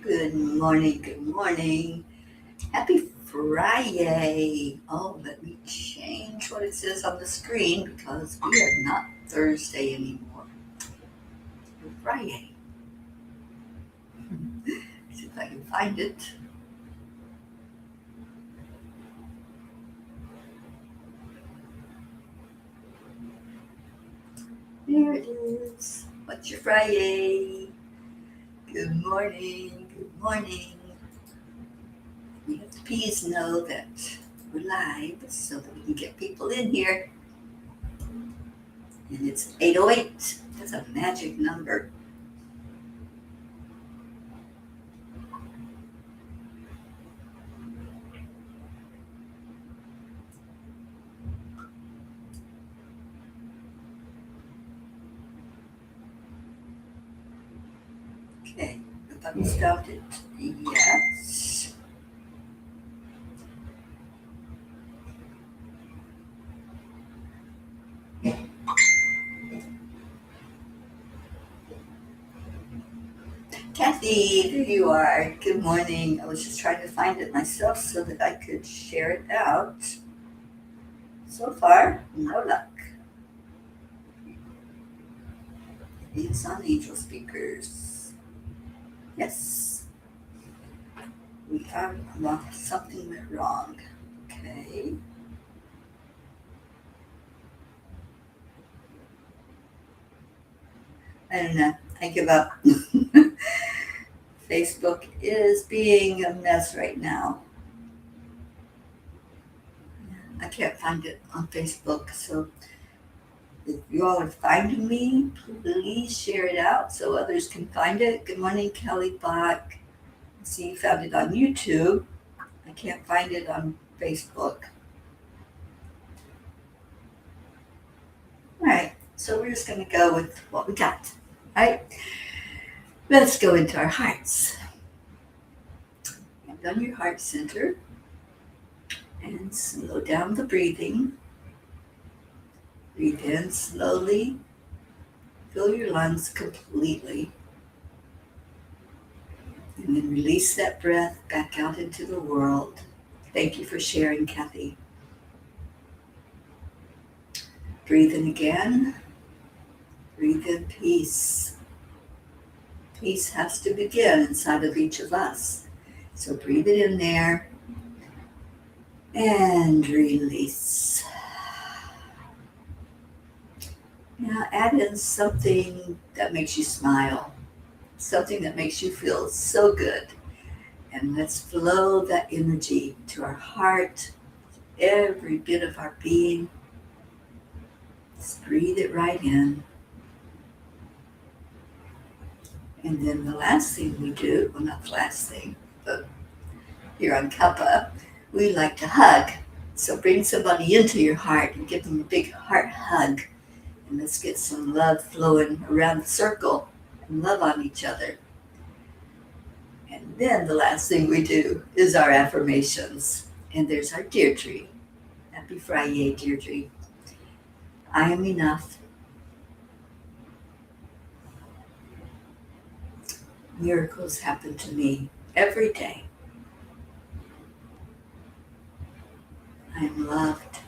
Good morning, good morning. Happy Friday. Oh, let me change what it says on the screen because we are not Thursday anymore. We're Friday. See if I can find it. There it is. What's your Friday? Good morning, good morning. We have to please know that we're live so that we can get people in here. And it's 8:08. That's a magic number. Okay, the button started. Yes. Kathy, there you are. Good morning. I was just trying to find it myself so that I could share it out. So far, no luck. It's on Angel Speakers. Yes, we are. Well, something went wrong. Okay. I don't know. I give up. Facebook is being a mess right now. I can't find it on Facebook, so if you all are finding me, please share it out so others can find it. Good morning, Kelly Bach. See, you found it on YouTube. I can't find it on Facebook. All right, so we're just going to go with what we got. All right, let's go into our hearts. Hand on your heart center and slow down the breathing. Breathe in slowly. Fill your lungs completely. And then release that breath back out into the world. Thank you for sharing, Kathy. Breathe in again. Breathe in peace. Peace has to begin inside of each of us. So breathe it in there and release. Now add in something that makes you smile, something that makes you feel so good. And let's flow that energy to our heart, every bit of our being. Just breathe it right in. And then the last thing we do, well, not the last thing, but here on Cuppa, we like to hug. So bring somebody into your heart and give them a big heart hug. And let's get some love flowing around the circle and love on each other. And then the last thing we do is our affirmations. And there's our Deirdre. Happy Friday, Deirdre. I am enough. Miracles happen to me every day. I am loved.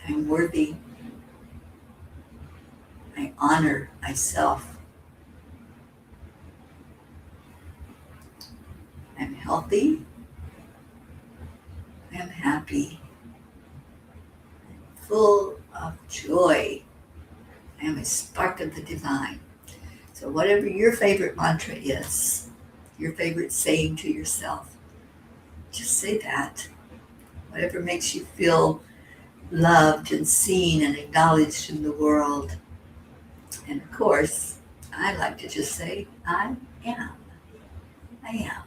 I am worthy. I honor myself. I'm healthy. I am happy. I'm full of joy. I am a spark of the divine. So whatever your favorite mantra is, your favorite saying to yourself, just say that. Whatever makes you feel loved and seen and acknowledged in the world. And of course, I like to just say, I am. I am.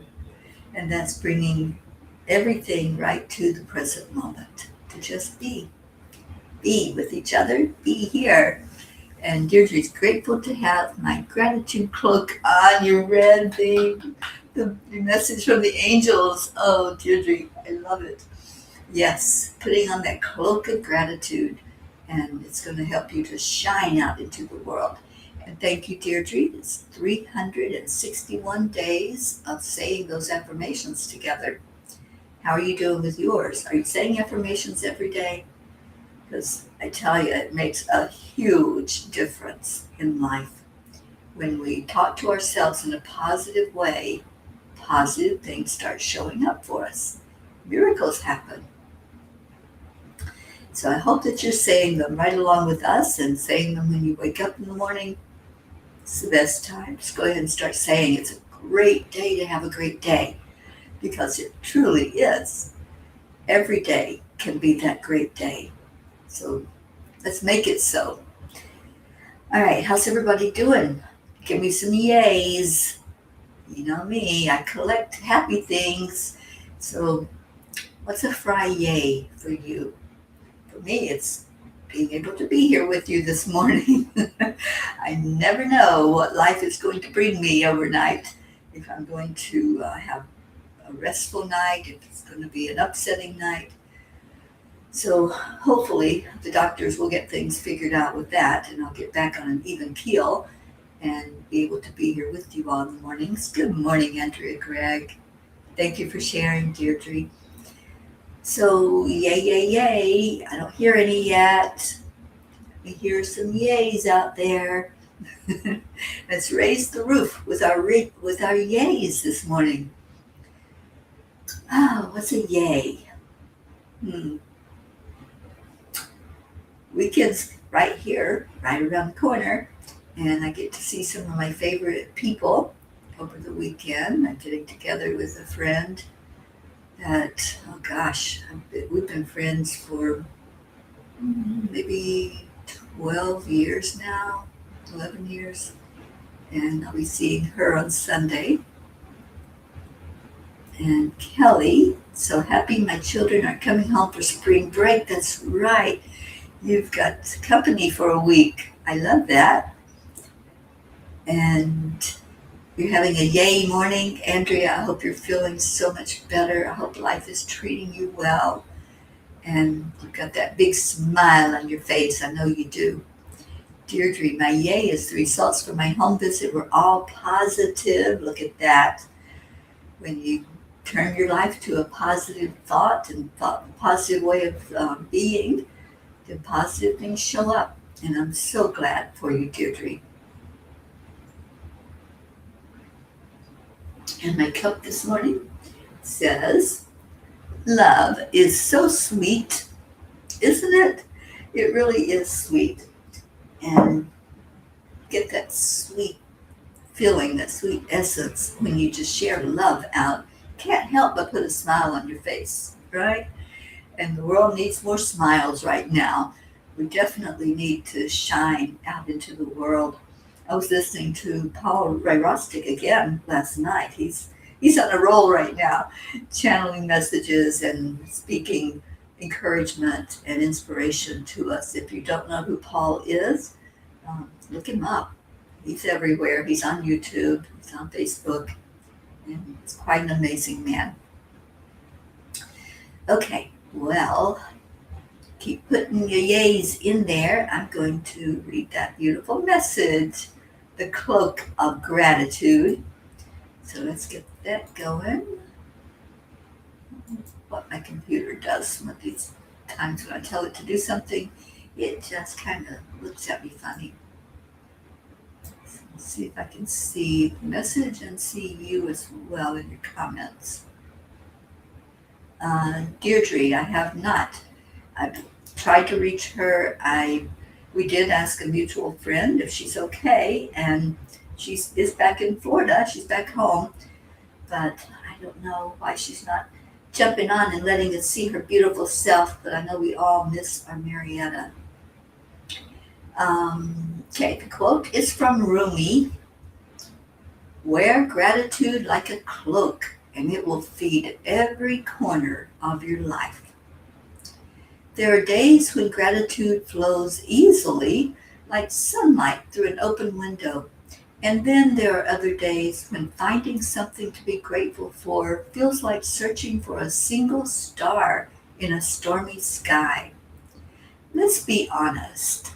And that's bringing everything right to the present moment, to just be. Be with each other, be here. And Deirdre's grateful to have my gratitude cloak on. You read the message from the angels. Oh, Deirdre, I love it. Yes, putting on that cloak of gratitude, and it's going to help you to shine out into the world. And thank you, Deirdre. It's 361 days of saying those affirmations together. How are you doing with yours? Are you saying affirmations every day? Because I tell you, it makes a huge difference in life. When we talk to ourselves in a positive way, positive things start showing up for us. Miracles happen. So I hope that you're saying them right along with us and saying them when you wake up in the morning. It's the best time. Just go ahead and start saying it's a great day to have a great day, because it truly is. Every day can be that great day. So let's make it so. All right, how's everybody doing? Give me some yays. You know me, I collect happy things. So what's a fry yay for you? For me, it's being able to be here with you this morning. I never know what life is going to bring me overnight. If I'm going to have a restful night, if it's going to be an upsetting night. So hopefully the doctors will get things figured out with that, and I'll get back on an even keel and be able to be here with you all in the mornings. Good morning, Andrea Gregg. Thank you for sharing, Deirdre. So yay, yay, yay. I don't hear any yet. We hear some yays out there. Let's raise the roof with our yays this morning. Oh, what's a yay? Weekend's right here, right around the corner, and I get to see some of my favorite people over the weekend. I'm getting together with a friend that, oh gosh, we've been friends for maybe 12 years now, 11 years, and I'll be seeing her on Sunday. And Kelly, so happy my children are coming home for spring break. That's right. You've got company for a week. I love that. And you're having a yay morning. Andrea, I hope you're feeling so much better. I hope life is treating you well. And you've got that big smile on your face. I know you do. Deirdre, my yay is the results from my home visit were all positive. Look at that. When you turn your life to a positive thought and a positive way of being, then positive things show up. And I'm so glad for you, Deirdre. And my cup this morning says, love is so sweet, isn't it? It really is sweet. And get that sweet feeling, that sweet essence when you just share love out. Can't help but put a smile on your face, right? And the world needs more smiles right now. We definitely need to shine out into the world. I was listening to Paul Ray Rostick again last night. He's on a roll right now, channeling messages and speaking encouragement and inspiration to us. If you don't know who Paul is, look him up. He's everywhere. He's on YouTube. He's on Facebook. And he's quite an amazing man. Okay, well, keep putting your yays in there. I'm going to read that beautiful message, the cloak of gratitude. So let's get that going. What my computer does some of these times when I tell it to do something, it just kind of looks at me funny. So let's see if I can see the message and see you as well in your comments. Deirdre, I have not. I've tried to reach her. We did ask a mutual friend if she's okay, and she is back in Florida. She's back home, but I don't know why she's not jumping on and letting us see her beautiful self, but I know we all miss our Marietta. Okay, the quote is from Rumi. Wear gratitude like a cloak, and it will feed every corner of your life. There are days when gratitude flows easily, like sunlight through an open window. And then there are other days when finding something to be grateful for feels like searching for a single star in a stormy sky. Let's be honest.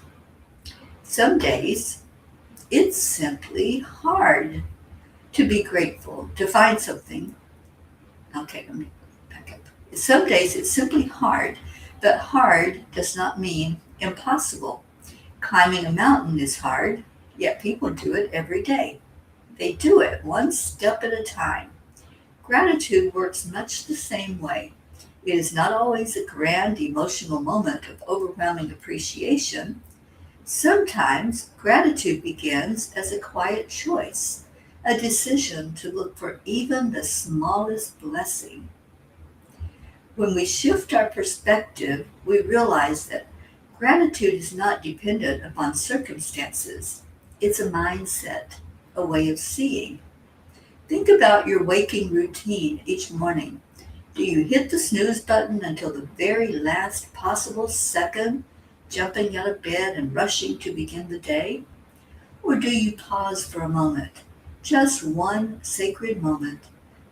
Some days It's simply hard to be grateful, to find something. Okay, let me back up. Some days it's simply hard, but hard does not mean impossible. Climbing a mountain is hard, yet people do it every day. They do it one step at a time. Gratitude works much the same way. It is not always a grand emotional moment of overwhelming appreciation. Sometimes gratitude begins as a quiet choice, a decision to look for even the smallest blessing. When we shift our perspective, we realize that gratitude is not dependent upon circumstances. It's a mindset, a way of seeing. Think about your waking routine each morning. Do you hit the snooze button until the very last possible second, jumping out of bed and rushing to begin the day? Or do you pause for a moment, just one sacred moment,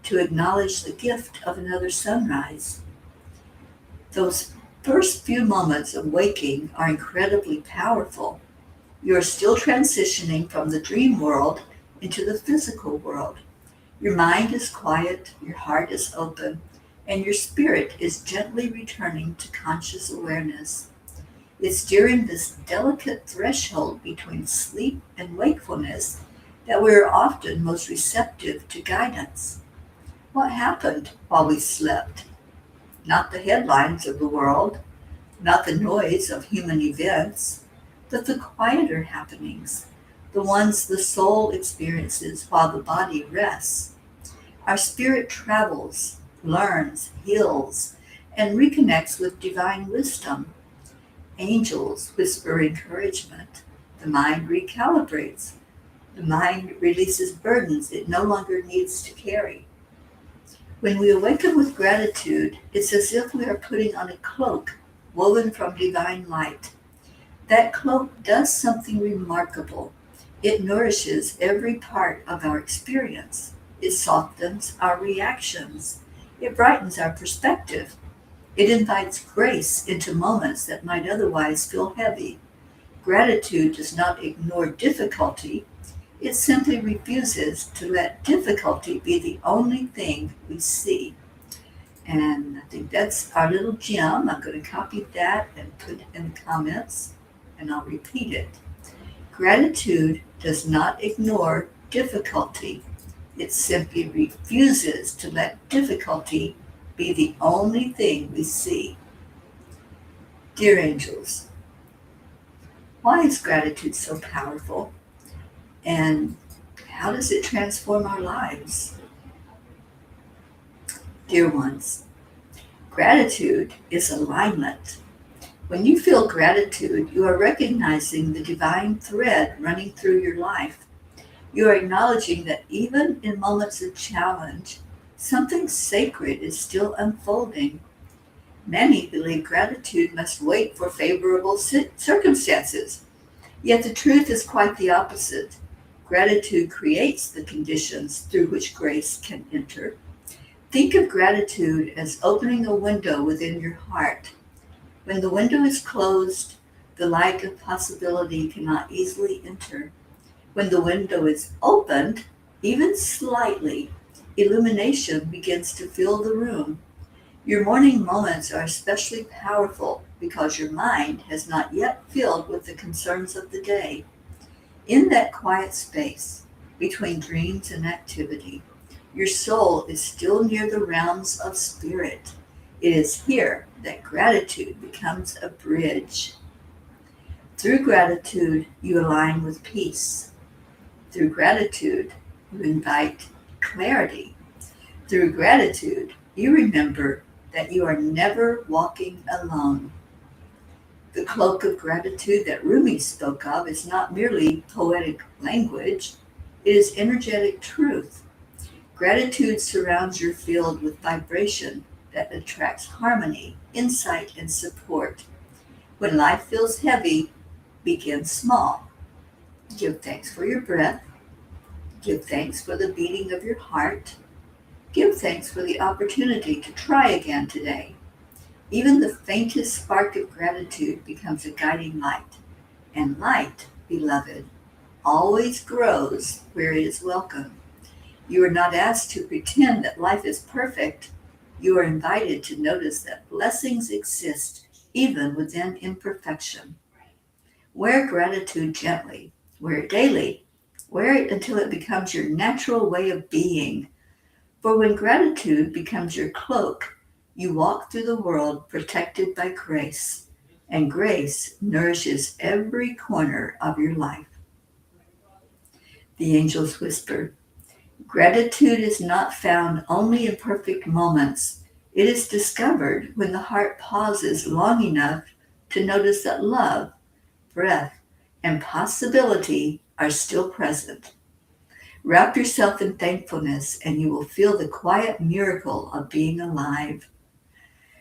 to acknowledge the gift of another sunrise? Those first few moments of waking are incredibly powerful. You are still transitioning from the dream world into the physical world. Your mind is quiet, your heart is open, and your spirit is gently returning to conscious awareness. It's during this delicate threshold between sleep and wakefulness that we are often most receptive to guidance. What happened while we slept? Not the headlines of the world, not the noise of human events, but the quieter happenings, the ones the soul experiences while the body rests. Our spirit travels, learns, heals, and reconnects with divine wisdom. Angels whisper encouragement. The mind recalibrates. The mind releases burdens it no longer needs to carry. When we awaken with gratitude, it's as if we are putting on a cloak woven from divine light. That cloak does something remarkable. It nourishes every part of our experience. It softens our reactions. It brightens our perspective. It invites grace into moments that might otherwise feel heavy. Gratitude does not ignore difficulty. It simply refuses to let difficulty be the only thing we see. And I think that's our little gem. I'm going to copy that and put it in the comments, and I'll repeat it. Gratitude does not ignore difficulty. It simply refuses to let difficulty be the only thing we see. Dear angels, why is gratitude so powerful? And how does it transform our lives? Dear ones, gratitude is alignment. When you feel gratitude, you are recognizing the divine thread running through your life. You are acknowledging that even in moments of challenge, something sacred is still unfolding. Many believe gratitude must wait for favorable circumstances, yet the truth is quite the opposite. Gratitude creates the conditions through which grace can enter. Think of gratitude as opening a window within your heart. When the window is closed, the light of possibility cannot easily enter. When the window is opened, even slightly, illumination begins to fill the room. Your morning moments are especially powerful because your mind has not yet filled with the concerns of the day. In that quiet space, between dreams and activity, your soul is still near the realms of spirit. It is here that gratitude becomes a bridge. Through gratitude, you align with peace. Through gratitude, you invite clarity. Through gratitude, you remember that you are never walking alone. The cloak of gratitude that Rumi spoke of is not merely poetic language, it is energetic truth. Gratitude surrounds your field with vibration that attracts harmony, insight, and support. When life feels heavy, begin small. Give thanks for your breath. Give thanks for the beating of your heart. Give thanks for the opportunity to try again today. Even the faintest spark of gratitude becomes a guiding light. And light, beloved, always grows where it is welcome. You are not asked to pretend that life is perfect. You are invited to notice that blessings exist even within imperfection. Wear gratitude gently. Wear it daily. Wear it until it becomes your natural way of being. For when gratitude becomes your cloak, you walk through the world protected by grace, and grace nourishes every corner of your life. The angels whisper, gratitude is not found only in perfect moments. It is discovered when the heart pauses long enough to notice that love, breath, and possibility are still present. Wrap yourself in thankfulness and you will feel the quiet miracle of being alive.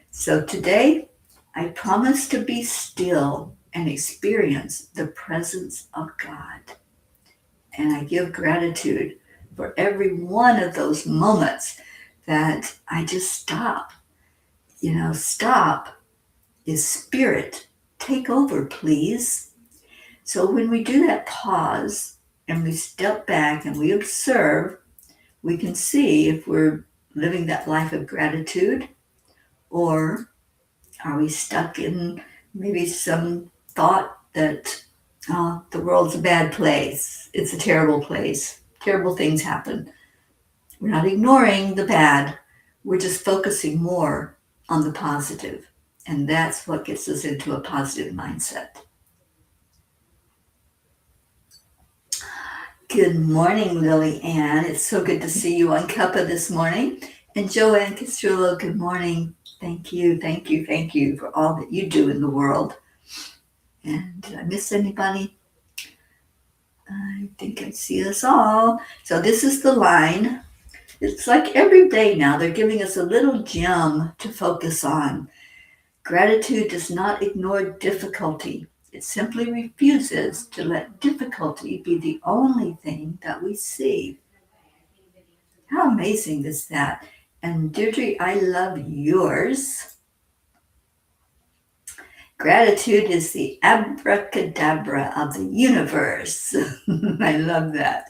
So today, I promise to be still and experience the presence of God. And I give gratitude for every one of those moments that I just stop. Stop is spirit. Take over, please. So when we do that pause and we step back and we observe, we can see if we're living that life of gratitude, or are we stuck in maybe some thought that the world's a bad place, it's a terrible place, terrible things happen. We're not ignoring the bad, we're just focusing more on the positive, and that's what gets us into a positive mindset. Good morning, Lily Ann. It's so good to see you on Cuppa this morning. And Joanne Castrullo, good morning. Thank you for all that you do in the world. And did I miss anybody? I think I see us all. So this is the line. It's like every day now they're giving us a little gem to focus on. Gratitude does not ignore difficulty. It simply refuses to let difficulty be the only thing that we see. How amazing is that? And Deirdre, I love yours. Gratitude is the abracadabra of the universe. I love that.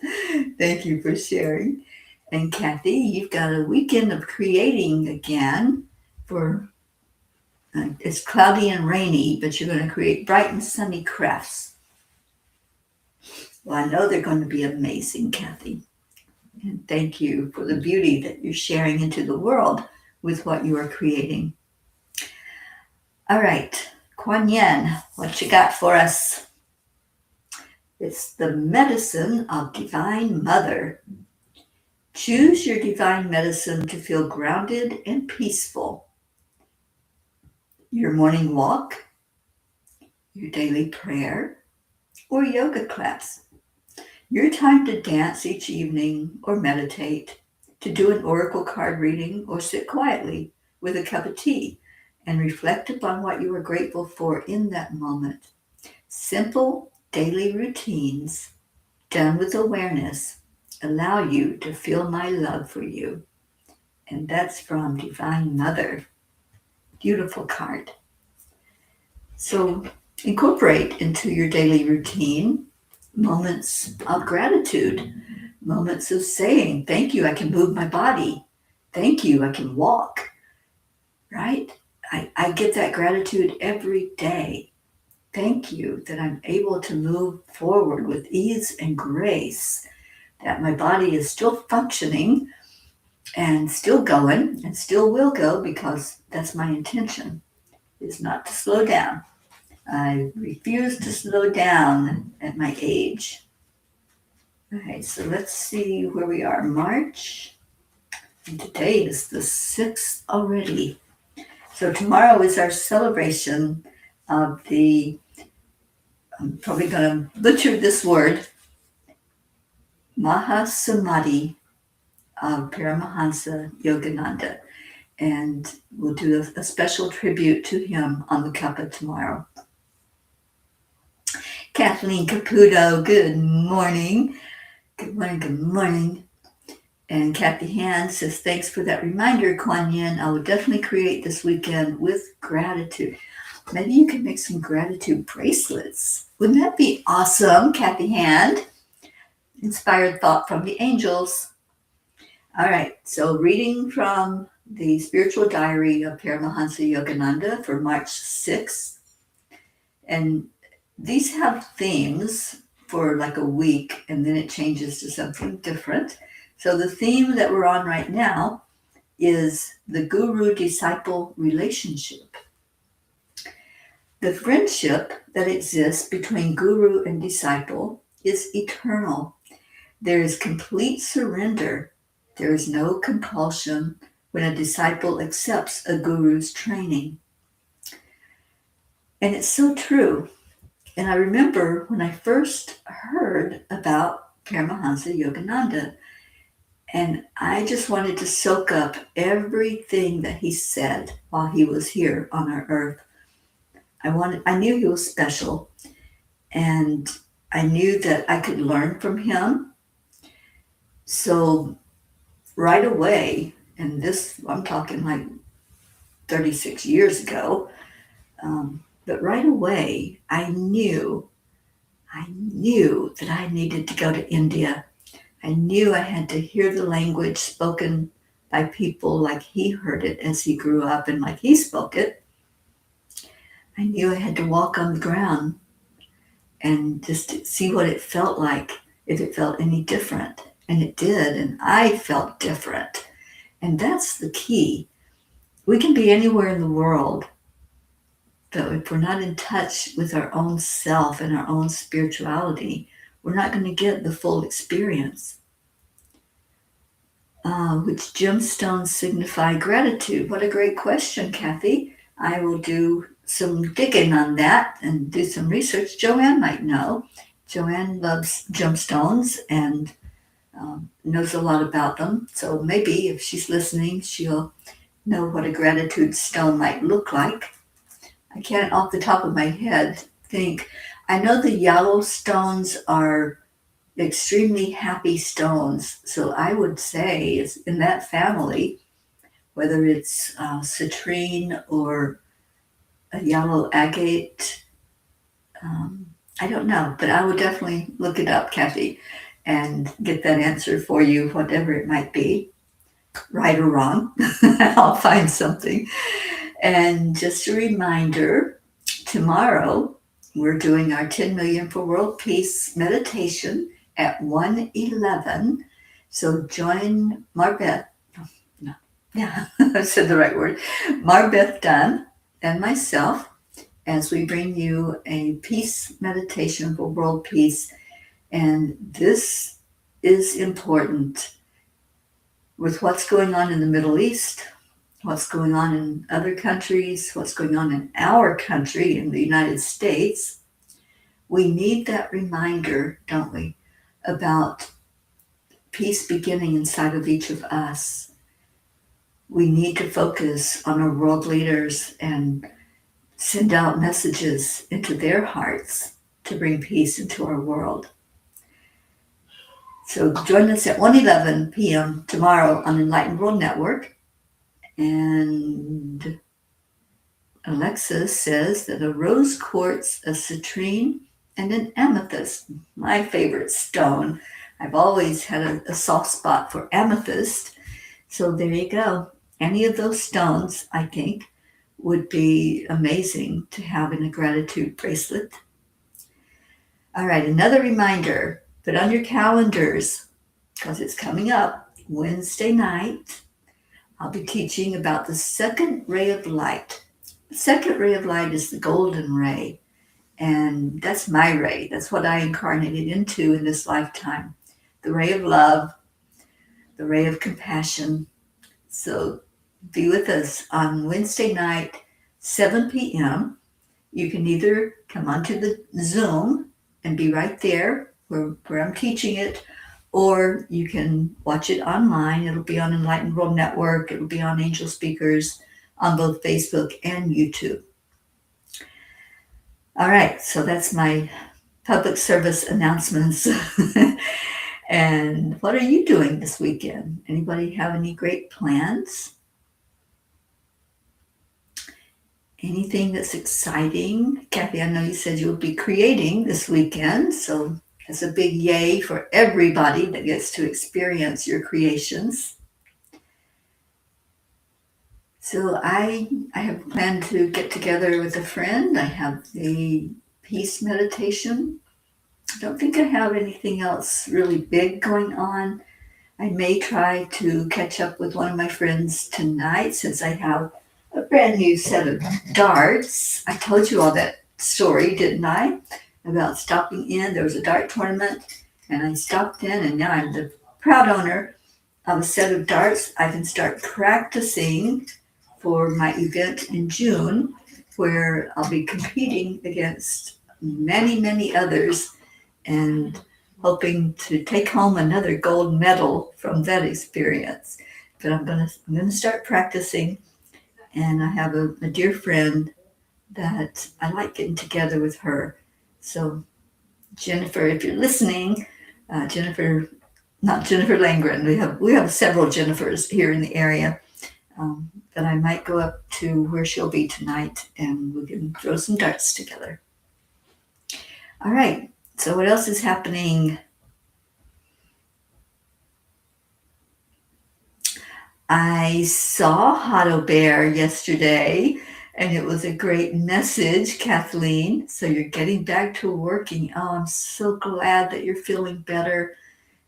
Thank you for sharing. And Kathy, you've got a weekend of creating again for it's cloudy and rainy, but you're going to create bright and sunny crafts. Well, I know they're going to be amazing, Kathy. And thank you for the beauty that you're sharing into the world with what you are creating. All right, Kuan Yin, what you got for us? It's the medicine of Divine Mother. Choose your divine medicine to feel grounded and peaceful. Your morning walk, your daily prayer, or yoga class. Your time to dance each evening or meditate, to do an oracle card reading or sit quietly with a cup of tea and reflect upon what you are grateful for in that moment. Simple daily routines done with awareness allow you to feel my love for you. And that's from Divine Mother. Beautiful card. So incorporate into your daily routine moments of gratitude, moments of saying, thank you, I can move my body. Thank you, I can walk, right? I get that gratitude every day. Thank you that I'm able to move forward with ease and grace, that my body is still functioning and still going and still will go, because that's my intention, is not to slow down. I refuse to slow down at my age. Okay, so let's see where we are. March. And today is the 6th already. So tomorrow is our celebration of the, I'm probably going to butcher this word, Mahasamadhi of Paramahansa Yogananda. And we'll do a special tribute to him on the Cuppa tomorrow. Kathleen Caputo, good morning. Good morning. And Kathy Hand says, thanks for that reminder, Kuan Yin. I will definitely create this weekend with gratitude. Maybe you can make some gratitude bracelets. Wouldn't that be awesome, Kathy Hand? inspired thought from the angels. All right, so reading from the Spiritual Diary of Paramahansa Yogananda for March 6th. And these have themes for like a week, and then it changes to something different. So the theme that we're on right now is the guru-disciple relationship. The friendship that exists between guru and disciple is eternal. There is complete surrender. There is no compulsion when a disciple accepts a guru's training. And it's so true. And I remember when I first heard about Paramahansa Yogananda, and I just wanted to soak up everything that he said while he was here on our earth. I knew he was special, and I knew that I could learn from him. So right away, and this, I'm talking like 36 years ago, but right away, I knew that I needed to go to India. I knew I had to hear the language spoken by people like he heard it as he grew up and like he spoke it. I knew I had to walk on the ground and just see what it felt like, if it felt any different. And it did, and I felt different. And that's the key. We can be anywhere in the world, but if we're not in touch with our own self and our own spirituality, we're not going to get the full experience. Which gemstones signify gratitude? What a great question, Kathy. I will do some digging on that and do some research. Joanne might know. Joanne loves gemstones and knows a lot about them. So maybe if she's listening, she'll know what a gratitude stone might look like. I can't off the top of my head think. I know the yellow stones are extremely happy stones. So I would say it's in that family, whether it's citrine or a yellow agate. I don't know, but I will definitely look it up, Kathy, and get that answer for you, whatever it might be, right or wrong. I'll find something. And just a reminder, tomorrow we're doing our 10 Million for World Peace meditation at 1:11. So join Marbeth, no, yeah, I said the right word, Marbeth Dunn and myself as we bring you a peace meditation for world peace. And this is important with what's going on in the Middle East, what's going on in other countries, what's going on in our country, in the United States. We need that reminder, don't we, about peace beginning inside of each of us. We need to focus on our world leaders and send out messages into their hearts to bring peace into our world. So join us at 1:11 p.m. tomorrow on Enlightened World Network. And Alexa says that a rose quartz, a citrine, and an amethyst, my favorite stone. I've always had a soft spot for amethyst. So there you go. Any of those stones, I think, would be amazing to have in a gratitude bracelet. All right, another reminder, put on your calendars because it's coming up Wednesday night. I'll be teaching about the second ray of light. The second ray of light is the golden ray. And that's my ray. That's what I incarnated into in this lifetime. The ray of love, the ray of compassion. So be with us on Wednesday night, 7 p.m. You can either come onto the Zoom and be right there where I'm teaching it, or you can watch it online. It'll be on Enlightened World Network. It'll be on Angel Speakers on both Facebook and YouTube. All right, so that's my public service announcements. And what are you doing this weekend? Anybody have any great plans? Anything that's exciting? Kathy, I know you said you'll be creating this weekend, so It's a big yay for everybody that gets to experience your creations. So I have planned to get together with a friend. I have the peace meditation. I don't think I have anything else really big going on. I may try to catch up with one of my friends tonight since I have a brand new set of darts. I told you all that story, didn't I? About stopping in. There was a dart tournament and I stopped in, and now I'm the proud owner of a set of darts. I can start practicing for my event in June, where I'll be competing against many, many others and hoping to take home another gold medal from that experience. But I'm gonna start practicing, and I have a dear friend that I like getting together with her. So Jennifer, if you're listening, Jennifer, not Jennifer Langren. We have several Jennifers here in the area. That I might go up to where she'll be tonight and we can throw some darts together. All right. So what else is happening? I saw Hotto Bear yesterday, and it was a great message, Kathleen. So you're getting back to working. Oh, I'm so glad that you're feeling better.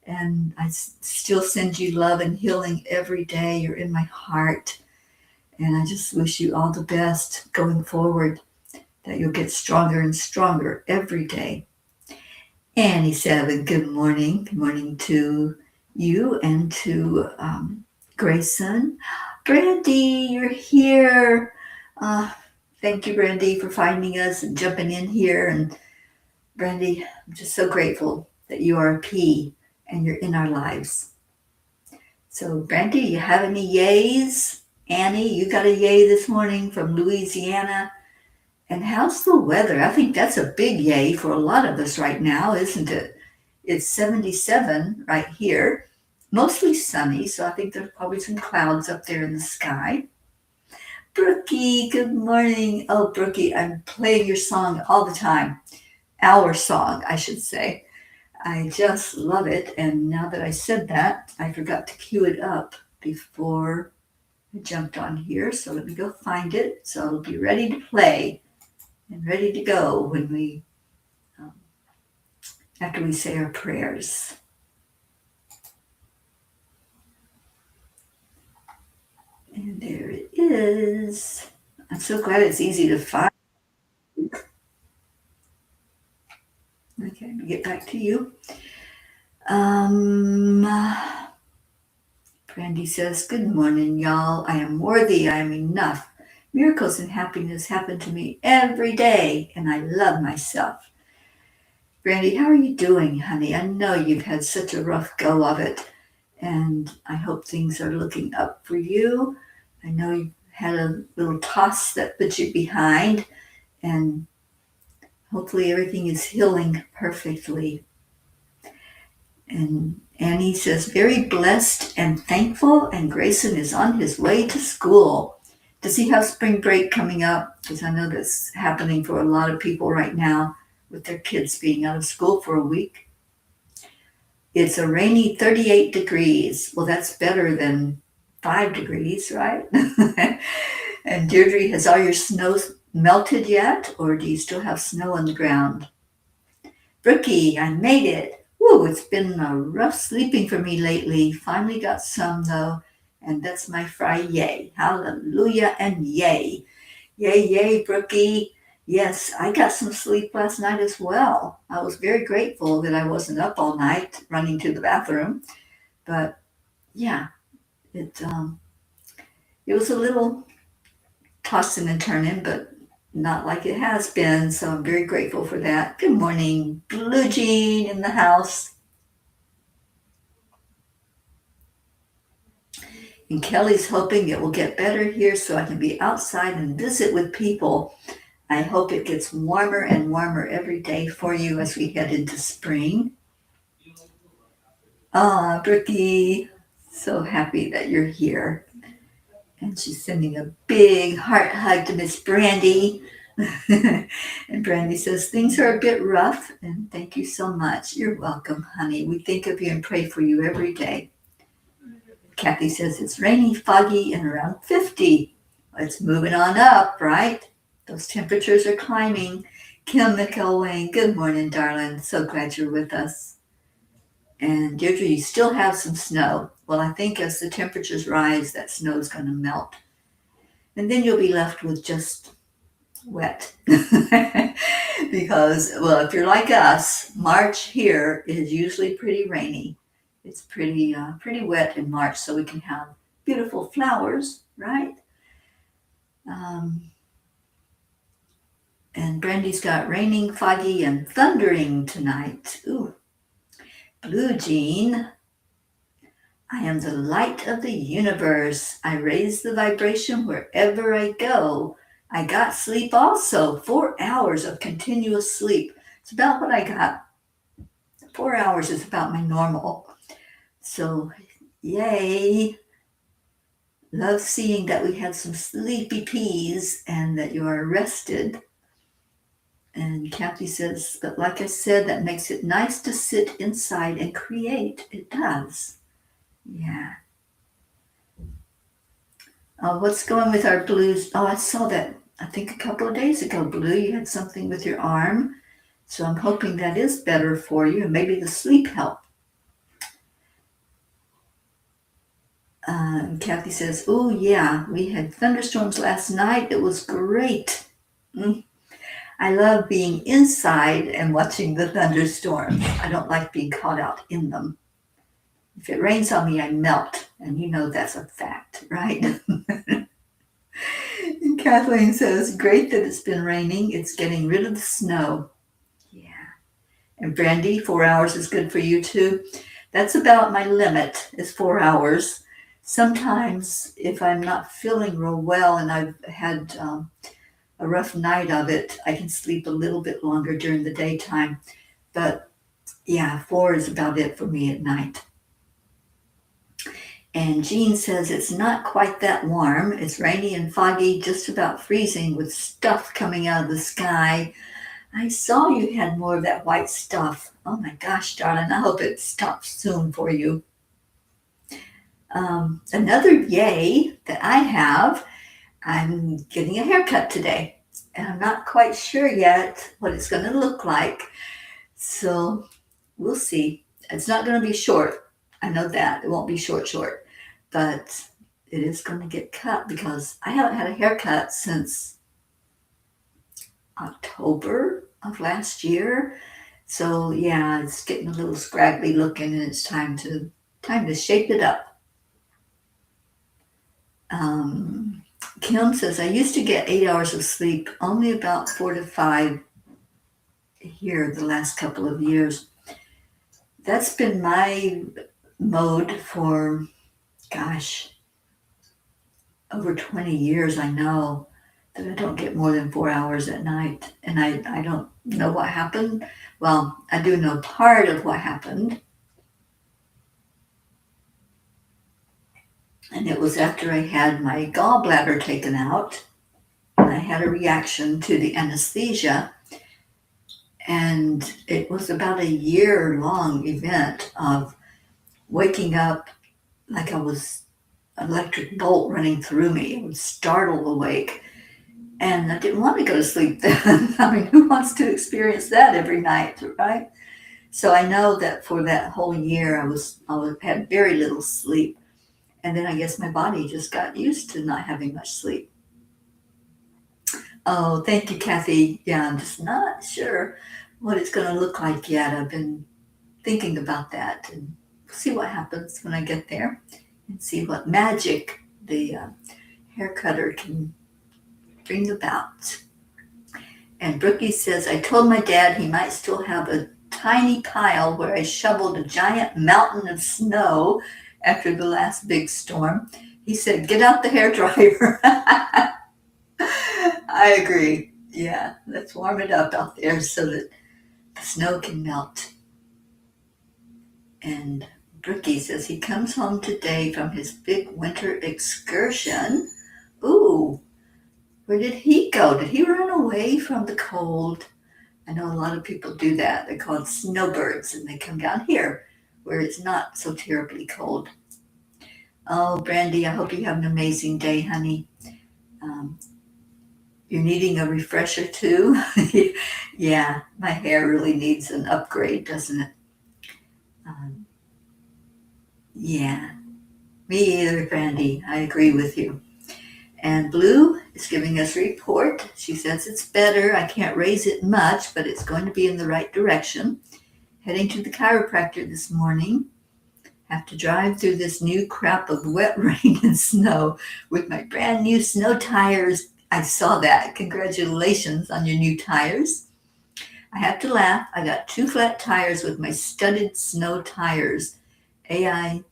And I still send you love and healing every day. You're in my heart. And I just wish you all the best going forward, that you'll get stronger and stronger every day. Annie Seven, good morning. Good morning to you and to Grayson. Brandy, you're here. Thank you, Brandy, for finding us and jumping in here. And Brandy, I'm just so grateful that you are a P and you're in our lives. So, Brandy, you have any yays? Annie, you got a yay this morning from Louisiana. And how's the weather? I think that's a big yay for a lot of us right now, isn't it? It's 77 right here, mostly sunny, so I think there's probably some clouds up there in the sky. Brookie, good morning. Oh, Brookie, I'm playing your song all the time. Our song, I should say. I just love it. And now that I said that, I forgot to cue it up before I jumped on here. So let me go find it. So it'll be ready to play and ready to go when we, after we say our prayers. And there it is. I'm so glad it's easy to find. Okay, let me get back to you. Brandy says, good morning, y'all. I am worthy. I am enough. Miracles and happiness happen to me every day, and I love myself. Brandy, how are you doing, honey? I know you've had such a rough go of it, and I hope things are looking up for you. I know you had a little toss that put you behind, and hopefully everything is healing perfectly. And Annie says, very blessed and thankful, and Grayson is on his way to school. Does he have spring break coming up? Because I know that's happening for a lot of people right now with their kids being out of school for a week. It's a rainy 38 degrees. Well, that's better than 5 degrees, right? And Deirdre, has all your snow melted yet, or do you still have snow on the ground? Brookie, I made it. Woo, it's been a rough sleeping for me lately. Finally got some though, and that's my Friday. Hallelujah and yay. Yay, yay, Brookie. Yes, I got some sleep last night as well. I was very grateful that I wasn't up all night running to the bathroom. But yeah, it was a little tossing and turning, but not like it has been. So I'm very grateful for that. Good morning, Blue Jean in the house. And Kelly's hoping it will get better here so I can be outside and visit with people. I hope it gets warmer and warmer every day for you as we head into spring. Ah, Brookie, so happy that you're here. And she's sending a big heart hug to Miss Brandy. And Brandy says, things are a bit rough, and thank you so much. You're welcome, honey. We think of you and pray for you every day. Kathy says, it's rainy, foggy, and around 50. It's moving on up, right? Those temperatures are climbing. Kim McElwain, good morning, darling. So glad you're with us. And Deirdre, you still have some snow. Well, I think as the temperatures rise, that snow is going to melt. And then you'll be left with just wet. Because, well, if you're like us, March here is usually pretty rainy. It's pretty wet in March, so we can have beautiful flowers, right? And Brandy's got raining, foggy, and thundering tonight. Ooh. Blue Jean, I am the light of the universe. I raise the vibration wherever I go. I got sleep also, 4 hours of continuous sleep. It's about what I got. 4 hours is about my normal. So, yay. Love seeing that we have some sleepy peas and that you are rested. And Kathy says, but like I said, that makes it nice to sit inside and create. It does. Yeah. What's going with our blues? Oh, I saw that, I think a couple of days ago, Blue. You had something with your arm. So I'm hoping that is better for you, and maybe the sleep helped. Kathy says, oh, yeah, we had thunderstorms last night. It was great. I love being inside and watching the thunderstorms. I don't like being caught out in them. If it rains on me, I melt. And you know that's a fact, right? And Kathleen says, great that it's been raining. It's getting rid of the snow. Yeah. And Brandy, 4 hours is good for you too. That's about my limit, is 4 hours. Sometimes if I'm not feeling real well and I've had a rough night of it, I can sleep a little bit longer during the daytime. But yeah, 4 is about it for me at night. And Jean says it's not quite that warm. It's rainy and foggy, just about freezing with stuff coming out of the sky. I saw you had more of that white stuff. Oh my gosh, darling, I hope it stops soon for you. Another yay that I have, I'm getting a haircut today. And I'm not quite sure yet what it's going to look like. So we'll see. It's not going to be short. I know that. It won't be short. But it is going to get cut because I haven't had a haircut since October of last year. So yeah, it's getting a little scraggly looking and it's time to shape it up. Kim says, I used to get 8 hours of sleep, only about 4 to 5 here the last couple of years. That's been my mode for, over 20 years. I know that I don't get more than 4 hours at night. And I don't know what happened. Well, I do know part of what happened. And it was after I had my gallbladder taken out. And I had a reaction to the anesthesia. And it was about a year-long event of waking up like I was an electric bolt running through me. It was startled awake. And I didn't want to go to sleep then. I mean, who wants to experience that every night, right? So I know that for that whole year, I had very little sleep. And then I guess my body just got used to not having much sleep. Oh, thank you, Kathy. Yeah, I'm just not sure what it's going to look like yet. I've been thinking about that and see what happens when I get there and see what magic the hair cutter can bring about. And Brookie says, I told my dad he might still have a tiny pile where I shoveled a giant mountain of snow after the last big storm. He said, get out the hairdryer. I agree. Yeah, let's warm it up out there so that the snow can melt. And Brookie says he comes home today from his big winter excursion. Ooh, Where did he go? Did he run away from the cold? I know a lot of people do that. They're called snowbirds, and they come down here where it's not so terribly cold. Oh, Brandy, I hope you have an amazing day, honey. Um, you're needing a refresher too? Yeah, my hair really needs an upgrade, doesn't it? Um, yeah, me either, Brandy. I agree with you. And Blue is giving us a report. She says it's better. I can't raise it much, but it's going to be in the right direction. Heading to the chiropractor this morning. Have to drive through this new crap of wet rain and snow with my brand new snow tires. I saw that. Congratulations on your new tires. I have to laugh. I got 2 flat tires with my studded snow tires. I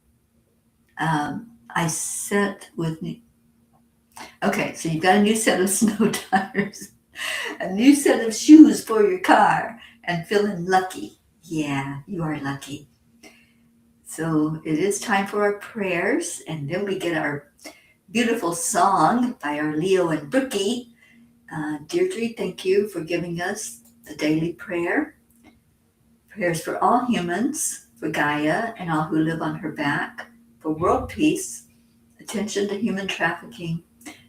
set with. Okay, so you've got a new set of snow tires, a new set of shoes for your car, and feeling lucky. Yeah, you are lucky. So it is time for our prayers, and then we get our beautiful song by our Leo and Brookie. Deirdre, thank you for giving us the daily prayer. Prayers for all humans, for Gaia and all who live on her back, for world peace, attention to human trafficking,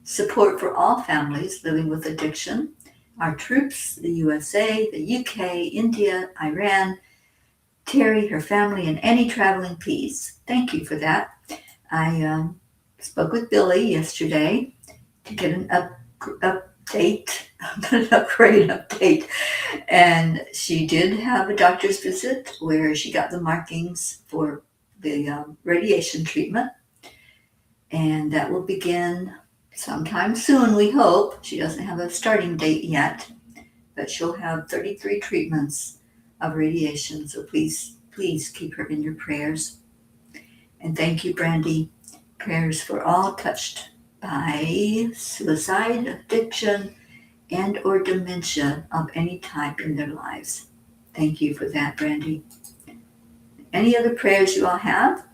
support for all families living with addiction, our troops, the USA, the UK, India, Iran, Teri, her family, and any traveling peace. Thank you for that. I spoke with Billy yesterday to get an update, an upgrade update, and she did have a doctor's visit where she got the markings for the radiation treatment, and that will begin sometime soon, we hope. She doesn't have a starting date yet, but she'll have 33 treatments of radiation, so please keep her in your prayers. And thank you, Brandy. Prayers for all touched by suicide, addiction, and or dementia of any type in their lives. Thank you for that, Brandy. Any other prayers you all have?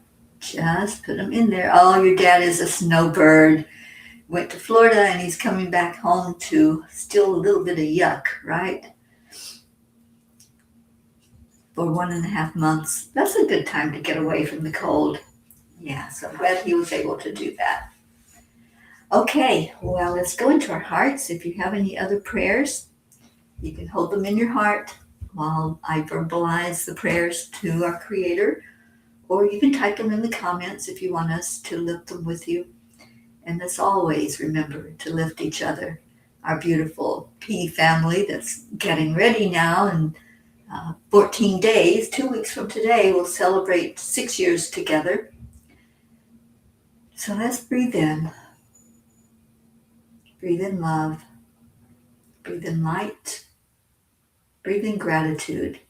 Just put them in there. Oh, your dad is a snowbird. Went to Florida and he's coming back home to still a little bit of yuck, right? For 1.5 months. That's a good time to get away from the cold. Yeah, so I'm glad he was able to do that. Okay, well, let's go into our hearts. If you have any other prayers, you can hold them in your heart while I verbalize the prayers to our Creator, or you can type them in the comments if you want us to lift them with you. And as always, remember to lift each other. Our beautiful P family that's getting ready now, and 14 days, 2 weeks from today, we'll celebrate 6 years together. So let's breathe in. Breathe in love. Breathe in light. Breathe in gratitude.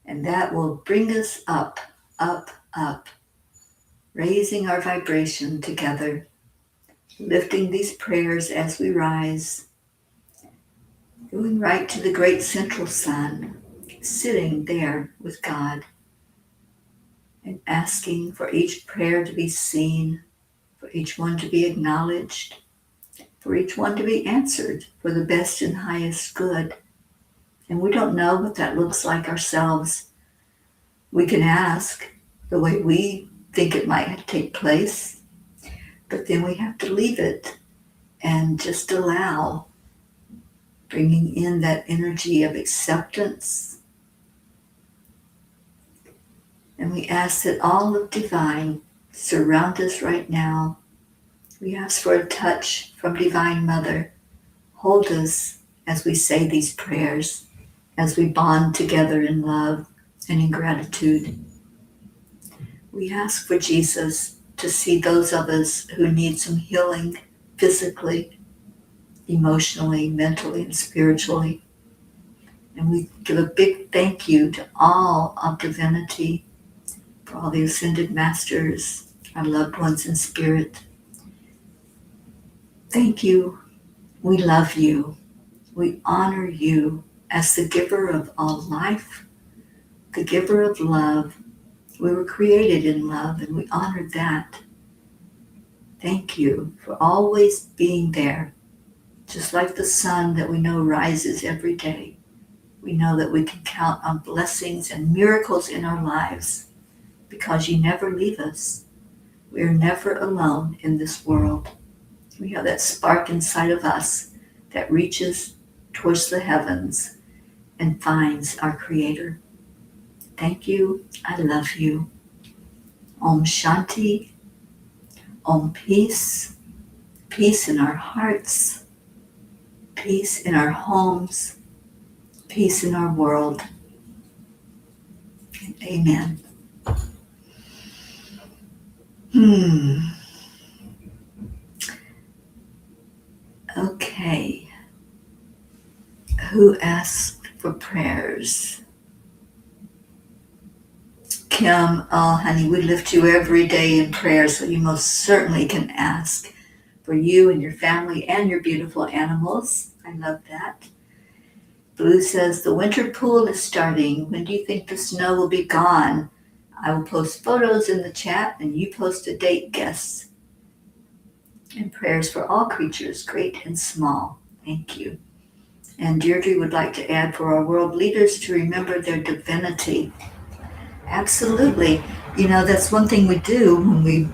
And that will bring us up, up, up, raising our vibration together, lifting these prayers as we rise, going right to the great central sun, sitting there with God, and asking for each prayer to be seen, for each one to be acknowledged, for each one to be answered for the best and highest good. And we don't know what that looks like ourselves. We can ask the way we think it might take place, but then we have to leave it and just allow, bringing in that energy of acceptance. And we ask that all of divine surround us right now. We ask for a touch from Divine Mother. Hold us as we say these prayers, as we bond together in love and in gratitude. We ask for Jesus to see those of us who need some healing physically, emotionally, mentally, and spiritually. And we give a big thank you to all of divinity, for all the ascended masters, our loved ones in spirit. Thank you. We love you. We honor you as the giver of all life, the giver of love. We were created in love, and we honor that. Thank you for always being there, Just like the sun that we know rises every day, we know that we can count on blessings and miracles in our lives because you never leave us. We are never alone in this world. We have that spark inside of us that reaches towards the heavens and finds our Creator. Thank you. I love you. Om Shanti. Om Peace. Peace in our hearts. Peace in our homes. Peace in our world. And amen. Okay. Who asked for prayers? Kim, oh honey, we lift you every day in prayer, so you most certainly can ask for you and your family and your beautiful animals. I love that. Blue says, the winter pool is starting. When do you think the snow will be gone? I will post photos in the chat and you post a date, guests. And prayers for all creatures, great and small. Thank you. And Deirdre would like to add for our world leaders to remember their divinity. Absolutely. You know, that's one thing we do when we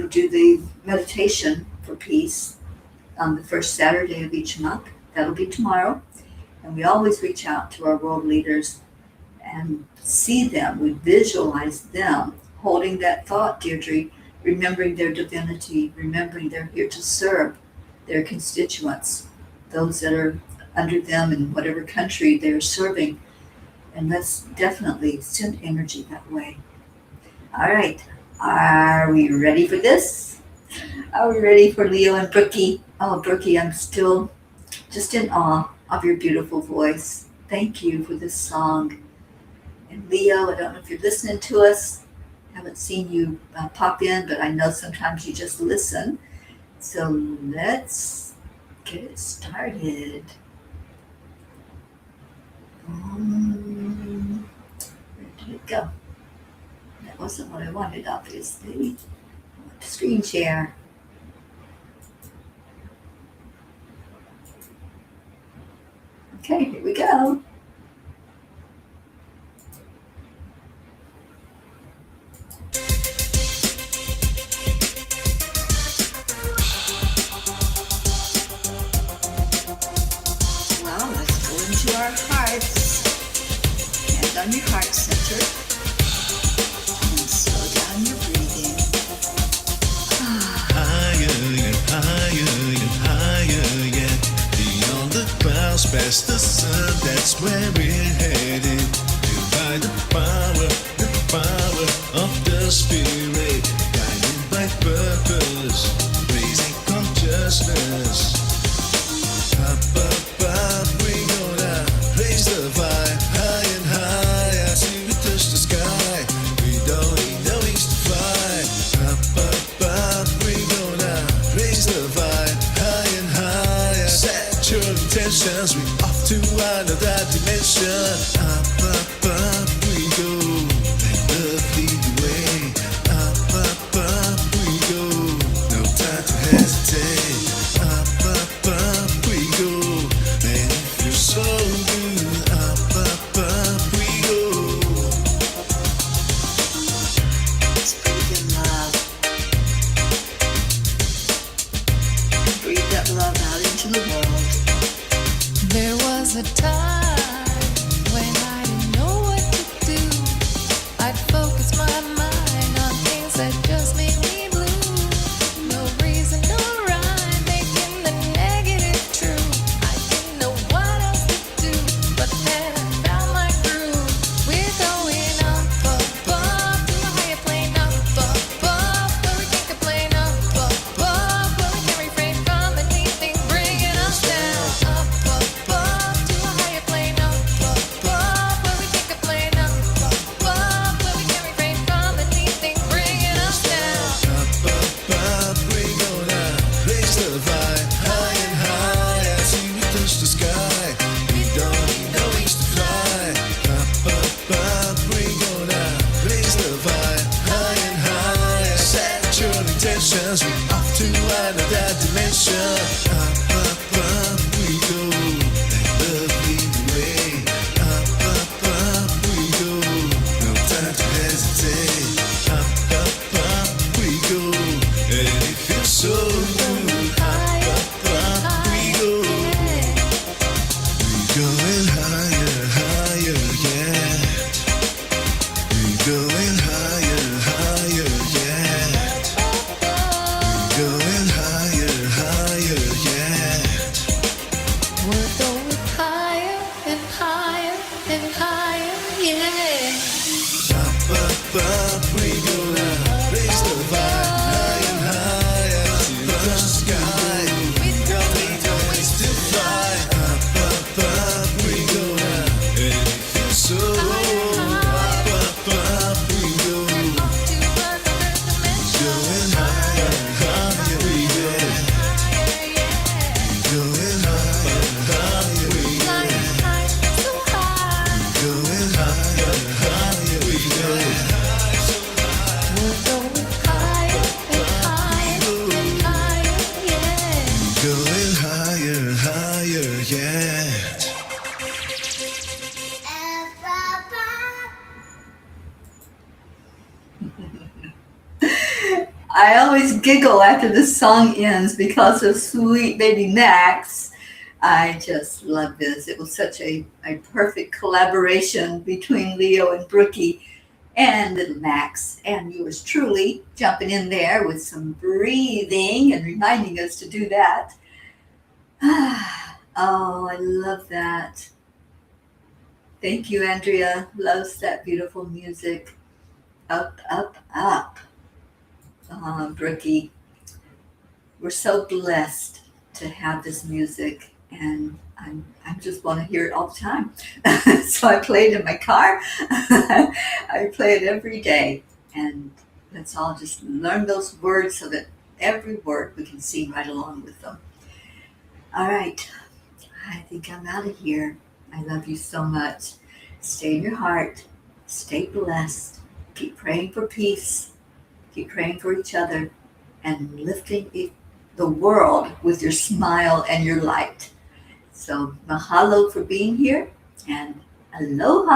do the meditation for peace on the first Saturday of each month. That'll be tomorrow. And we always reach out to our world leaders and see them. We visualize them holding that thought, Deirdre, remembering their divinity, remembering they're here to serve their constituents, those that are under them in whatever country they're serving. And let's definitely send energy that way. All right. Are we ready for this? Are we ready for Leo and Brookie? Oh, Brookie, I'm still just in awe of your beautiful voice. Thank you for this song. And Leo, I don't know if you're listening to us. I haven't seen you pop in, but I know sometimes you just listen. So let's get it started. Where did it go? That wasn't what I wanted, obviously. I want to screen share. Okay, here we go. Well, let's go into our hearts. Hand on your heart center. And slow down your breathing. Higher and higher and higher yet. Beyond the clouds, past the sun, that's where we're headed. By the power of the Spirit, guided by purpose, raising consciousness. Up, up, up, we gonna raise the vibe, high and higher, till we touch the sky. We don't need no wings to fly. Up, up, up, we gonna raise the vibe, high and higher. Set your intentions, we off to another dimension. Up, up, we go, let love lead the way. Up, we go, no time to hesitate. Up, we go, and if you're so good. Up, we go. Let's breathe in love. Breathe that love out into the world. There was a time when I didn't know what to do. I'd focus my mind on things that just made me blue. No reason, no rhyme, making the negative true. I didn't know what else to do, but then I found my groove. We're going up, to a higher plane, up, where we can't complain, up, where we can't refrain from anything bringing us down. Up, to a higher plane, up, where we can't complain, up, where we can't refrain from anything bringing us down. Up, we gonna raise the vibe, high and higher, till we touch the sky. We don't need no wings to fly. Up, we gonna raise the vibe, high and higher. Set your intentions, we off to another dimension. Up, giggle after the song ends because of sweet baby Max. I just love this. It was such a perfect collaboration between Leo and Brookie and little Max, and yours truly jumping in there with some breathing and reminding us to do that. Oh, I love that. Thank you, Andrea. Loves that beautiful music. Up, up, up. Brookie, we're so blessed to have this music, and I just want to hear it all the time. So I play it in my car. I play it every day, and let's all just learn those words so that every word we can sing right along with them. All right, I think I'm out of here. I love you so much. Stay in your heart. Stay blessed. Keep praying for peace. Keep praying for each other and lifting the world with your smile and your light. So mahalo for being here, and aloha.